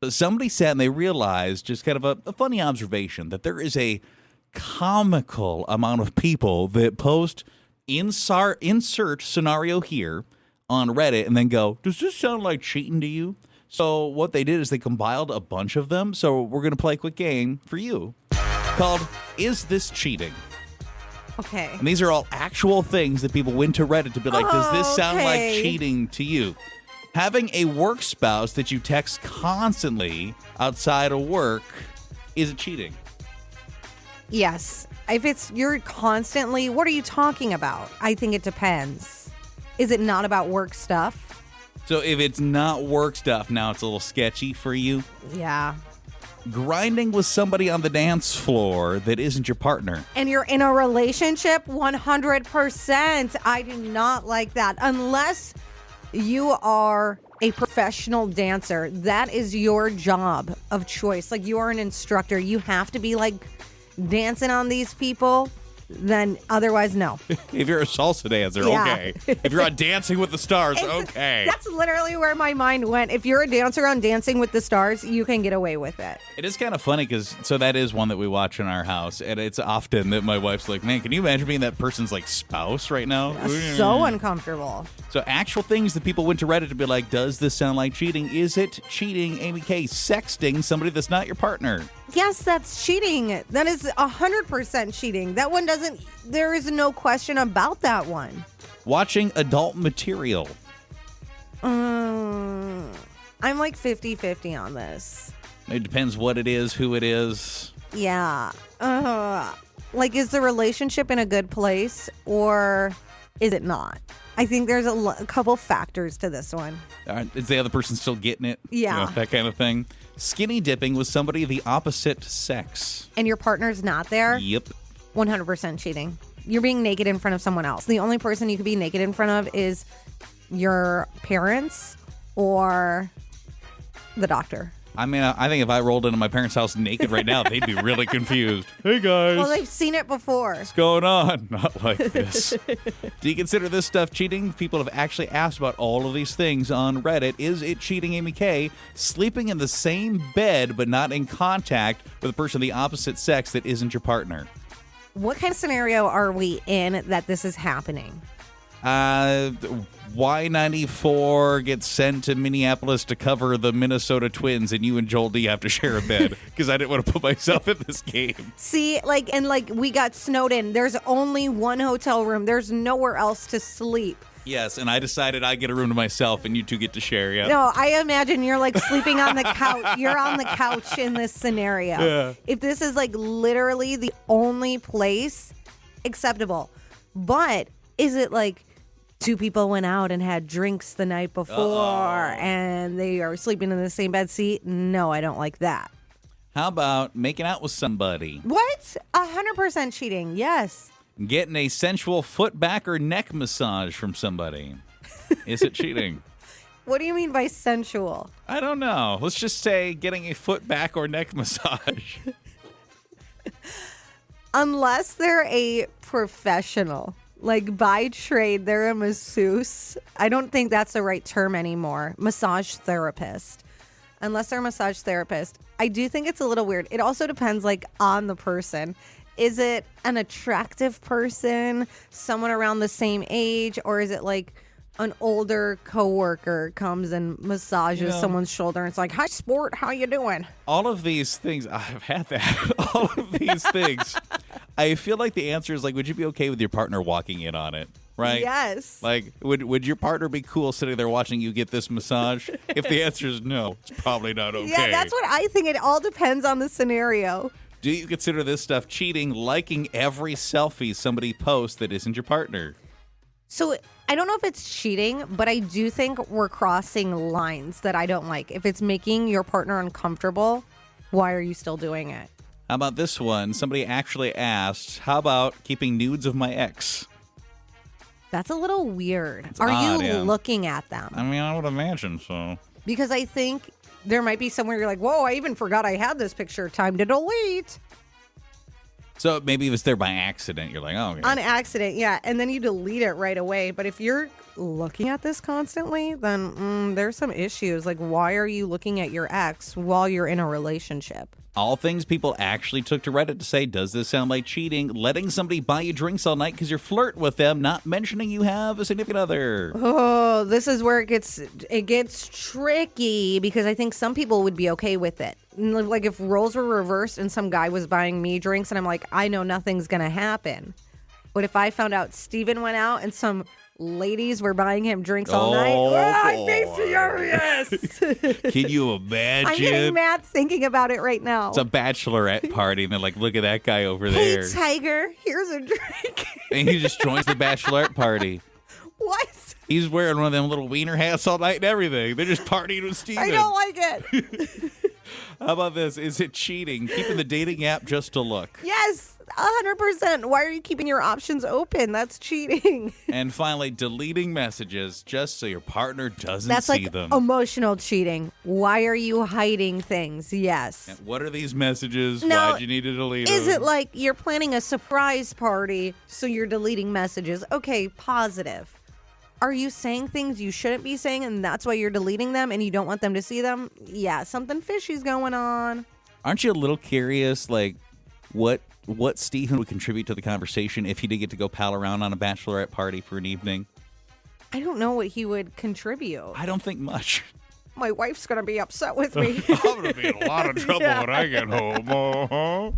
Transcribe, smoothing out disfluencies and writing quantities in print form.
But somebody sat and they realized, just kind of a funny observation, that there is a comical amount of people that post insert scenario here on Reddit and then go, does this sound like cheating to you? So what they did is they compiled a bunch of them. So we're going to play a quick game for you called Is This Cheating? Okay. And these are all actual things that people went to Reddit to be like, does this sound like cheating to you? Having a work spouse that you text constantly outside of work, is it cheating? Yes. If you're constantly, what are you talking about? I think it depends. Is it not about work stuff? So if it's not work stuff, now it's a little sketchy for you. Yeah. Grinding with somebody on the dance floor that isn't your partner. And you're in a relationship, 100%. I do not like that. Unless you are a professional dancer. That is your job of choice. Like, you are an instructor. You have to be like dancing on these people. Then otherwise, no. If you're a salsa dancer, okay. If you're on Dancing with the Stars, okay. That's literally where my mind went. If you're a dancer on Dancing with the Stars, you can get away with it. It is kind of funny because, so that is one that we watch in our house. And it's often that my wife's like, man, can you imagine being that person's like spouse right now? So uncomfortable. So actual things that people went to Reddit to be like, does this sound like cheating? Is it cheating, Amy K? Sexting somebody that's not your partner. Yes, that's cheating. That is 100% cheating. That one there is no question about that one. Watching adult material. I'm like 50-50 on this. It depends what it is, who it is. Yeah. Like, is the relationship in a good place or is it not? I think there's a couple factors to this one. Is the other person still getting it? Yeah. You know, that kind of thing. Skinny dipping with somebody of the opposite sex. And your partner's not there? Yep. 100% cheating. You're being naked in front of someone else. The only person you could be naked in front of is your parents or the doctor. I mean, I think if I rolled into my parents' house naked right now, they'd be really confused. Hey, guys. Well, they've seen it before. What's going on? Not like this. Do you consider this stuff cheating? People have actually asked about all of these things on Reddit. Is it cheating, Amy K? Sleeping in the same bed but not in contact with a person of the opposite sex that isn't your partner? What kind of scenario are we in that this is happening? Y94 gets sent to Minneapolis to cover the Minnesota Twins, and you and Joel D have to share a bed because I didn't want to put myself in this game. See, we got snowed in. There's only one hotel room. There's nowhere else to sleep. Yes, and I decided I'd get a room to myself, and you two get to share, yeah. No, I imagine you're like sleeping on the couch. You're on the couch in this scenario. Yeah. If this is like literally the only place, acceptable. But is it like two people went out and had drinks the night before and they are sleeping in the same bed seat? No, I don't like that. How about making out with somebody? What? 100% cheating. Yes. Getting a sensual foot, back, or neck massage from somebody. Is it cheating? What do you mean by sensual? I don't know. Let's just say getting a foot, back, or neck massage. Unless they're a professional. Like, by trade, they're a masseuse. I don't think that's the right term anymore. Massage therapist. Unless they're a massage therapist. I do think it's a little weird. It also depends, like, on the person. Is it an attractive person, someone around the same age, or is it like an older coworker comes and massages someone's shoulder and it's like, hi, sport, how you doing? All of these things, I've had that. All of these things, I feel like the answer is like, would you be okay with your partner walking in on it? Right? Yes. Like, would your partner be cool sitting there watching you get this massage? If the answer is no, it's probably not okay. Yeah, that's what I think. It all depends on the scenario. Do you consider this stuff cheating, liking every selfie somebody posts that isn't your partner? So I don't know if it's cheating, but I do think we're crossing lines that I don't like. If it's making your partner uncomfortable, why are you still doing it? How about this one? Somebody actually asked, how about keeping nudes of my ex? That's a little weird. It's are odd, you yeah. looking at them? I mean, I would imagine so. Because I think there might be somewhere you're like, whoa, I even forgot I had this picture. Time to delete. So maybe it was there by accident. You're like, oh, okay. On accident, yeah. And then you delete it right away. But if you're looking at this constantly, then there's some issues. Like, why are you looking at your ex while you're in a relationship? All things people actually took to Reddit to say, does this sound like cheating? Letting somebody buy you drinks all night because you're flirting with them, not mentioning you have a significant other. Oh, this is where it gets tricky because I think some people would be okay with it. Like if roles were reversed and some guy was buying me drinks and I'm like, I know nothing's going to happen. But if I found out Steven went out and some ladies were buying him drinks all night, I'd be furious. Can you imagine? I'm getting mad thinking about it right now. It's a bachelorette party, and they're like, look at that guy over Hey, there. Tiger, here's a drink. And he just joins the bachelorette party. What? He's wearing one of them little wiener hats all night and everything. They're just partying with Steven. I don't like it. How about this? Is it cheating? Keeping the dating app just to look. Yes, 100%. Why are you keeping your options open? That's cheating. And finally, deleting messages just so your partner doesn't That's see like them. emotional cheating. Why are you hiding things? Yes. And what are these messages? Now, Why'd you need to delete them? Is it like you're planning a surprise party, so you're deleting messages? Okay, positive. Are you saying things you shouldn't be saying, and that's why you're deleting them, and you don't want them to see them? Yeah, something fishy's going on. Aren't you a little curious, like, what Steven would contribute to the conversation if he did get to go pal around on a bachelorette party for an evening? I don't know what he would contribute. I don't think much. My wife's going to be upset with me. I'm going to be in a lot of trouble when I get home.